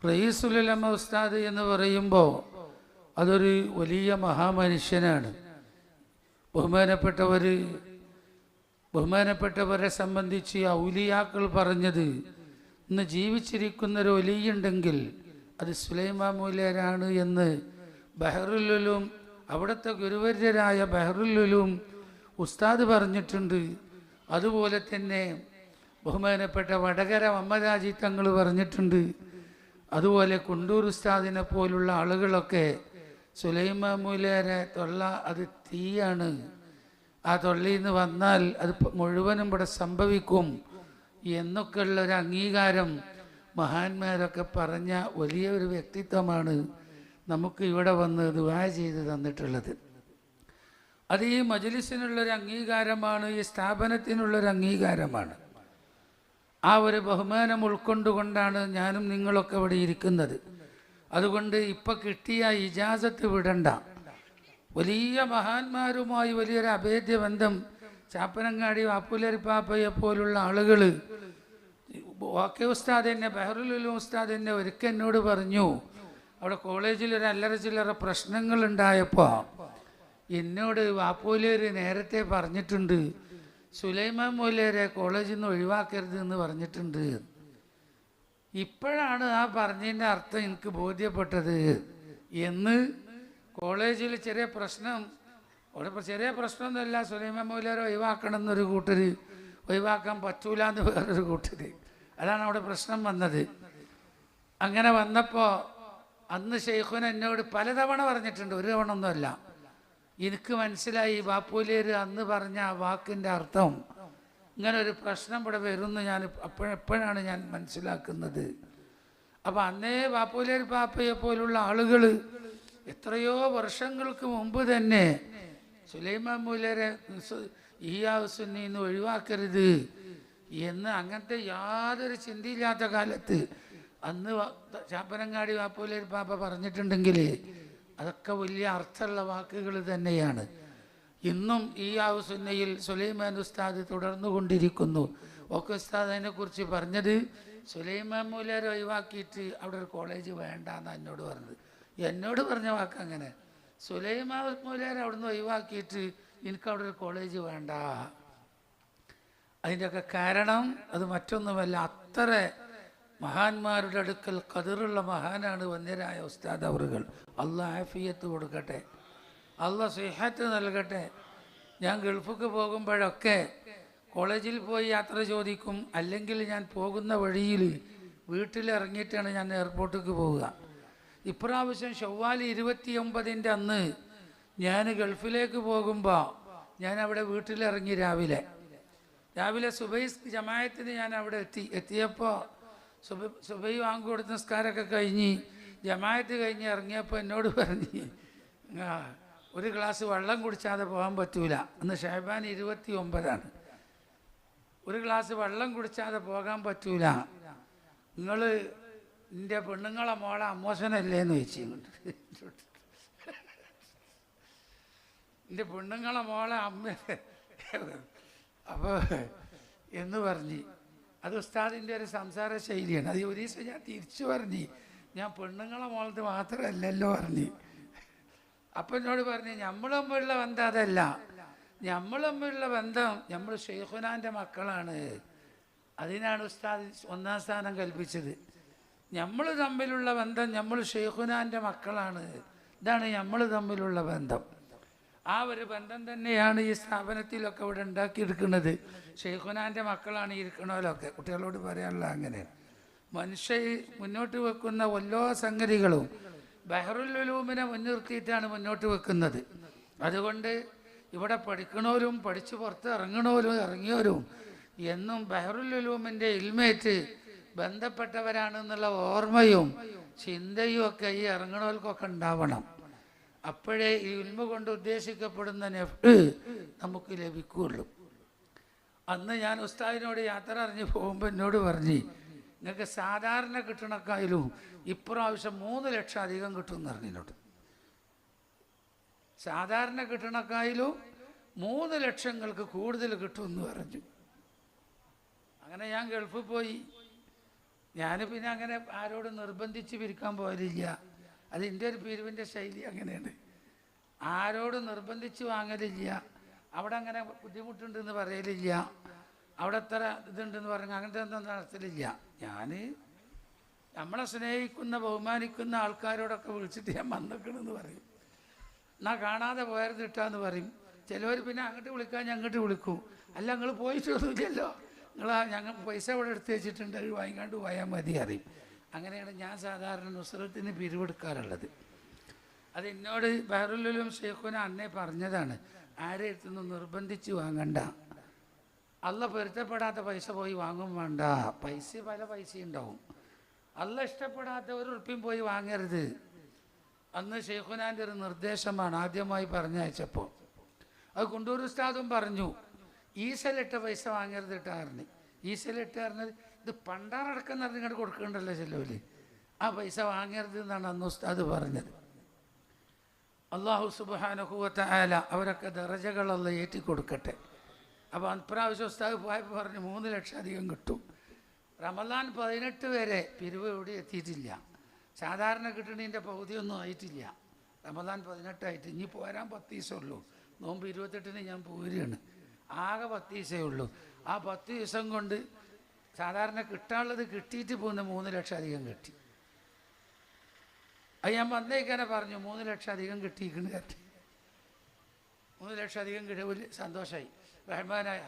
റയീസുൽ ഉലമ ഉസ്താദ് എന്ന് പറയുമ്പോൾ അതൊരു വലിയ മഹാമനുഷ്യനാണ്. ബഹുമാനപ്പെട്ടവരെ സംബന്ധിച്ച് ഔലിയാക്കൾ പറഞ്ഞത്, ഇന്ന് ജീവിച്ചിരിക്കുന്നൊരു ഒലിയുണ്ടെങ്കിൽ അത് സുലൈമാൻ മൂല്യരാണ് എന്ന് ബഹറുൽ ഉലൂം, അവിടുത്തെ ഗുരുവര്യരായ ബഹറുൽ ഉലൂം ഉസ്താദ് പറഞ്ഞിട്ടുണ്ട്. അതുപോലെ തന്നെ ബഹുമാനപ്പെട്ട വടകര മമ്മദാജി തങ്ങൾ പറഞ്ഞിട്ടുണ്ട്. അതുപോലെ കുണ്ടൂർ ഉസ്താദിനെ പോലുള്ള ആളുകളൊക്കെ സുലൈമാൻ മൂല്യരെ തൊള്ള അത് തീയാണ്, ആ തൊള്ളിയിൽ നിന്ന് വന്നാൽ അത് മുഴുവനും ഇവിടെ സംഭവിക്കും എന്നൊക്കെയുള്ളൊരു അംഗീകാരം മഹാന്മാരൊക്കെ പറഞ്ഞ വലിയൊരു വ്യക്തിത്വമാണ് നമുക്ക് ഇവിടെ വന്ന് ദുആ ചെയ്ത് തന്നിട്ടുള്ളത്. അത് ഈ മജ്‌ലിസിനുള്ളൊരു അംഗീകാരമാണ്, ഈ സ്ഥാപനത്തിനുള്ളൊരു അംഗീകാരമാണ്. ആ ഒരു ബഹുമാനം ഉൾക്കൊണ്ടുകൊണ്ടാണ് ഞാനും നിങ്ങളൊക്കെ ഇവിടെ ഇരിക്കുന്നത്. അതുകൊണ്ട് ഇപ്പം കിട്ടിയ ഇജാസത്ത് വിടണ്ട. വലിയ മഹാന്മാരുമായി വലിയൊരു അഭേദ്യ ബന്ധം ചാപ്പനങ്ങാടി വാപ്പുലരി പാപ്പയെ പോലുള്ള ആളുകൾ, വാക്കെ ഉസ്താദ് തന്നെ, ബഹറുൽ ഉലൂം ഉസ്താദ് തന്നെ ഒരിക്കൽ എന്നോട് പറഞ്ഞു, അവിടെ കോളേജിൽ ഒരു അല്ലറ ചില്ലറ പ്രശ്നങ്ങൾ ഉണ്ടായപ്പോൾ എന്നോട് വാപ്പുലരി നേരത്തെ പറഞ്ഞിട്ടുണ്ട്, സുലൈമാൻ മൂല്യരെ കോളേജിൽ നിന്ന് ഒഴിവാക്കരുത് എന്ന് പറഞ്ഞിട്ടുണ്ട്. ഇപ്പോഴാണ് ആ പറഞ്ഞതിൻ്റെ അർത്ഥം എനിക്ക് ബോധ്യപ്പെട്ടത് എന്ന്. കോളേജിൽ ചെറിയ പ്രശ്നം, അവിടെ ചെറിയ പ്രശ്നമൊന്നുമില്ല, സുലൈമാൻ മൂല്യരെ ഒഴിവാക്കണം എന്നൊരു കൂട്ടർ, ഒഴിവാക്കാൻ പറ്റൂല എന്ന് വേറൊരു കൂട്ടർ, അതാണ് അവിടെ പ്രശ്നം വന്നത്. അങ്ങനെ വന്നപ്പോൾ അന്ന് ശൈഖുന എന്നോട് പലതവണ പറഞ്ഞിട്ടുണ്ട്, ഒരു തവണ ഒന്നുമല്ല. എനിക്ക് മനസ്സിലായി ബാപ്പുലേര് അന്ന് പറഞ്ഞ ആ വാക്കിൻ്റെ അർത്ഥം. ഇങ്ങനെ ഒരു പ്രശ്നം ഇവിടെ വരുമെന്ന് ഞാൻ എപ്പോഴാണ് ഞാൻ മനസ്സിലാക്കുന്നത്. അപ്പം അന്നേ ബാപ്പുലേര് പാപ്പയെ പോലുള്ള ആളുകൾ എത്രയോ വർഷങ്ങൾക്ക് മുമ്പ് തന്നെ സുലൈമാൻ മൂല്യരെ ഇഹ്യാഉസ്സുന്നയിൽ നിന്ന് ഒഴിവാക്കരുത് എന്ന്, അങ്ങനത്തെ യാതൊരു ചിന്തയില്ലാത്ത കാലത്ത് അന്ന് ചാപ്പനങ്ങാടി ബാപ്പുലേര് പാപ്പ പറഞ്ഞിട്ടുണ്ടെങ്കിൽ അതൊക്കെ വലിയ അർത്ഥമുള്ള വാക്കുകൾ തന്നെയാണ്. ഇന്നും ഇഹ്യാഉസ്സുന്നയിൽ സുലൈമാൻ ഉസ്താദ് തുടർന്നു കൊണ്ടിരിക്കുന്നു. ഒക്കെ ഉസ്താദ് അതിനെക്കുറിച്ച് പറഞ്ഞത്, സുലൈമാൻ മൂല്യരെ ഒഴിവാക്കിയിട്ട് അവിടെ ഒരു കോളേജ് വേണ്ട എന്നാണ് എന്നോട് പറഞ്ഞത്. എന്നോട് പറഞ്ഞ വാക്ക് അങ്ങനെ, സുലൈമാൻ മൂല്യരെ അവിടുന്ന് ഒഴിവാക്കിയിട്ട് എനിക്ക് അവിടെ ഒരു കോളേജ് വേണ്ട. അതിൻ്റെയൊക്കെ കാരണം അത് മറ്റൊന്നുമല്ല, അത്ര മഹാന്മാരുടെ അടുക്കൽ ഖദറുള്ള മഹാനാണ് വന്യരായ ഉസ്താദ് അവറുകൾ. അള്ളാഹ് ആഫിയത്ത് കൊടുക്കട്ടെ, അള്ളാഹ് സിഹത്ത് നൽകട്ടെ. ഞാൻ ഗൾഫിക്ക് പോകുമ്പോഴൊക്കെ കോളേജിൽ പോയി യാത്ര ചോദിക്കും, അല്ലെങ്കിൽ ഞാൻ പോകുന്ന വഴിയിൽ വീട്ടിലിറങ്ങിയിട്ടാണ് ഞാൻ എയർപോർട്ടിലേക്ക് പോവുക. ഇപ്രാവശ്യം ശവ്വാൽ 29 അന്ന് ഞാൻ ഗൾഫിലേക്ക് പോകുമ്പോൾ ഞാൻ അവിടെ വീട്ടിലിറങ്ങി. രാവിലെ സുബൈ ജമാഅത്തിന് ഞാൻ അവിടെ എത്തിയപ്പോൾ സുബൈ വാങ്ങി കൊടുത്ത നിസ്കാരമൊക്കെ കഴിഞ്ഞ് ജമാഅത്ത് കഴിഞ്ഞ് ഇറങ്ങിയപ്പോൾ എന്നോട് പറഞ്ഞ്, ഒരു ഗ്ലാസ് വെള്ളം കുടിച്ചാതെ പോകാൻ പറ്റൂല. അന്ന് ഷഹബാൻ 29 ഒരു ഗ്ലാസ് വെള്ളം കുടിച്ചാതെ പോകാൻ പറ്റൂല. നിങ്ങൾ എൻ്റെ പെണ്ണുങ്ങളെ മോളെ അമ്മോശനല്ലേന്ന് ചോദിച്ചിട്ടുണ്ട്. എൻ്റെ പെണ്ണുങ്ങളെ മോളെ അമ്മ അപ്പോൾ എന്ന് പറഞ്ഞ്, അത് ഉസ്താദിൻ്റെ ഒരു സംസാര ശൈലിയാണ്. അത് ഒരു ദിവസം ഞാൻ തിരിച്ചു പറഞ്ഞ്, ഞാൻ പെണ്ണുങ്ങളെ മോളത് മാത്രമല്ലല്ലോ പറഞ്ഞ്. അപ്പം എന്നോട് പറഞ്ഞ്, നമ്മൾ തമ്മിലുള്ള ബന്ധം അതല്ല, നമ്മൾ തമ്മിലുള്ള ബന്ധം നമ്മൾ ശൈഖുനാൻ്റെ മക്കളാണ്. അതിനാണ് ഉസ്താദ് 1ാം സ്ഥാനം കൽപ്പിച്ചത്. നമ്മൾ തമ്മിലുള്ള ബന്ധം നമ്മൾ ശൈഖുനാൻ്റെ മക്കളാണ്, ഇതാണ് നമ്മൾ തമ്മിലുള്ള ബന്ധം. ആ ഒരു ബന്ധം തന്നെയാണ് ഈ സ്ഥാപനത്തിലൊക്കെ ഇവിടെ ഉണ്ടാക്കിയെടുക്കുന്നത്. ശൈഖുനാൻ്റെ മക്കളാണ് ഇരിക്കണമല്ലൊക്കെ. കുട്ടികളോട് പറയാനുള്ള അങ്ങനെ മനുഷ്യ മുന്നോട്ട് വെക്കുന്ന എല്ലാ സംഗതികളും ബഹറുൽ ഉലൂമിനെ മുൻനിർത്തിയിട്ടാണ് മുന്നോട്ട് വെക്കുന്നത്. അതുകൊണ്ട് ഇവിടെ പഠിക്കണവരും പഠിച്ച് പുറത്ത് ഇറങ്ങിയവരും എന്നും ബഹറുൽ ഉലൂമിൻ്റെ ഇൽമേറ്റ് ബന്ധപ്പെട്ടവരാണെന്നുള്ള ഓർമ്മയും ചിന്തയും ഒക്കെ ഈ ഇറങ്ങണവർക്കൊക്കെ ഉണ്ടാവണം. അപ്പോഴേ ഈ ഇൽമ കൊണ്ട് ഉദ്ദേശിക്കപ്പെടുന്ന നെഫ്റ്റ് നമുക്ക് ലഭിക്കുകയുള്ളൂ. അന്ന് ഞാൻ ഉസ്താദിനോട് യാത്ര അറിഞ്ഞ് പോകുമ്പോൾ എന്നോട് പറഞ്ഞ്, നിങ്ങൾക്ക് സാധാരണ കിട്ടണക്കായാലും ഇപ്രാവശ്യം 3 ലക്ഷം അധികം കിട്ടുമെന്ന് പറഞ്ഞിട്ട്. സാധാരണ കിട്ടണക്കായാലും 3 ലക്ഷങ്ങൾക്ക് കൂടുതൽ കിട്ടുമെന്ന് പറഞ്ഞു. അങ്ങനെ ഞാൻ ഗൾഫിൽ പോയി. ഞാൻ പിന്നെ അങ്ങനെ ആരോടും നിർബന്ധിച്ച് പിരിക്കാൻ പോകലില്ല. അത് എൻ്റെ ഒരു പിരിവിൻ്റെ ശൈലി അങ്ങനെയാണ്. ആരോടും നിർബന്ധിച്ച് വാങ്ങലില്ല. അവിടെ അങ്ങനെ ബുദ്ധിമുട്ടുണ്ടെന്ന് പറയലില്ല. അവിടെ എത്ര ഇതുണ്ടെന്ന് പറഞ്ഞാൽ അങ്ങനത്തെ ഒന്നും നടത്തലില്ല. ഞാൻ നമ്മളെ സ്നേഹിക്കുന്ന ബഹുമാനിക്കുന്ന ആൾക്കാരോടൊക്കെ വിളിച്ചിട്ട് ഞാൻ വന്നിക്കണമെന്ന് പറയും. എന്നാൽ കാണാതെ പോയത് ഇട്ടാന്ന് പറയും. ചിലവർ പിന്നെ അങ്ങോട്ട് വിളിക്കാൻ ഞാൻ അങ്ങോട്ട് വിളിക്കും. അല്ല നിങ്ങൾ പോയിട്ടൊന്നുമില്ലല്ലോ, ഞങ്ങൾ പൈസ ഇവിടെ എടുത്ത് വെച്ചിട്ടുണ്ട്, അത് വാങ്ങിക്കാണ്ട് പോയാൽ മതി അറിയും. അങ്ങനെയാണ് ഞാൻ സാധാരണ നുസ്രത്തിന് പിരിവെടുക്കാറുള്ളത്. അത് എന്നോട് ബഹറുലും ഷെയ്ഖുന അന്നേ പറഞ്ഞതാണ്, ആരെ അടുത്തൊന്നും നിർബന്ധിച്ച് വാങ്ങണ്ട. അല്ല പൊരുത്തപ്പെടാത്ത പൈസ പോയി വാങ്ങും വേണ്ട. പൈസ പല പൈസ ഉണ്ടാവും. അല്ല ഇഷ്ടപ്പെടാത്ത ഒരു ഉറുപ്പ്യം പോയി വാങ്ങരുത്. അന്ന് ഷെയ്ഖുനാൻ്റെ ഒരു നിർദ്ദേശമാണ് ആദ്യമായി പറഞ്ഞയച്ചപ്പോൾ. അത് കുണ്ടൂർ ഉസ്താദും പറഞ്ഞു, ഈസലിട്ട പൈസ വാങ്ങരുത് ഇട്ടാറിന്. ഈസലിട്ട് പറഞ്ഞത് ഇത് പണ്ടാറടക്കം പറഞ്ഞ് ഇങ്ങോട്ട് കൊടുക്കണ്ടല്ലോ ചെലവില്, ആ പൈസ വാങ്ങരുത് എന്നാണ് അന്ന് ഉസ്താദ് പറഞ്ഞത്. അള്ളാഹു സുബ്ഹാനഹു വ തആല അവരൊക്കെ ദറജകളല്ല ഏറ്റി കൊടുക്കട്ടെ. അപ്പോൾ അപ്രാവശ്യം ഉസ്താദ് പോയപ്പോൾ പറഞ്ഞു 3 ലക്ഷം അധികം കിട്ടും. റമദാൻ 18 വരെ പിരിവ് എവിടെ എത്തിയിട്ടില്ല. സാധാരണ കിട്ടണതിൻ്റെ പകുതിയൊന്നും ആയിട്ടില്ല. റമദാൻ 18 ആയിട്ട് ഇനി പോരാൻ 10 ദിവസമേ ഉള്ളൂ. നോമ്പ് 28-ന് ഞാൻ പോരുകയാണ്. ആകെ 10 ദിവസമേ ഉള്ളൂ. ആ 10 ദിവസം കൊണ്ട് സാധാരണ കിട്ടാനുള്ളത് കിട്ടിയിട്ട് പോകുന്ന 3 ലക്ഷം അധികം കിട്ടി. അത് ഞാൻ വന്നേക്കാനെ പറഞ്ഞു 3 ലക്ഷം അധികം കിട്ടിയിരിക്കുന്നു. 3 ലക്ഷം അധികം കിട്ടിയ സന്തോഷമായി. റഹ്മാനായ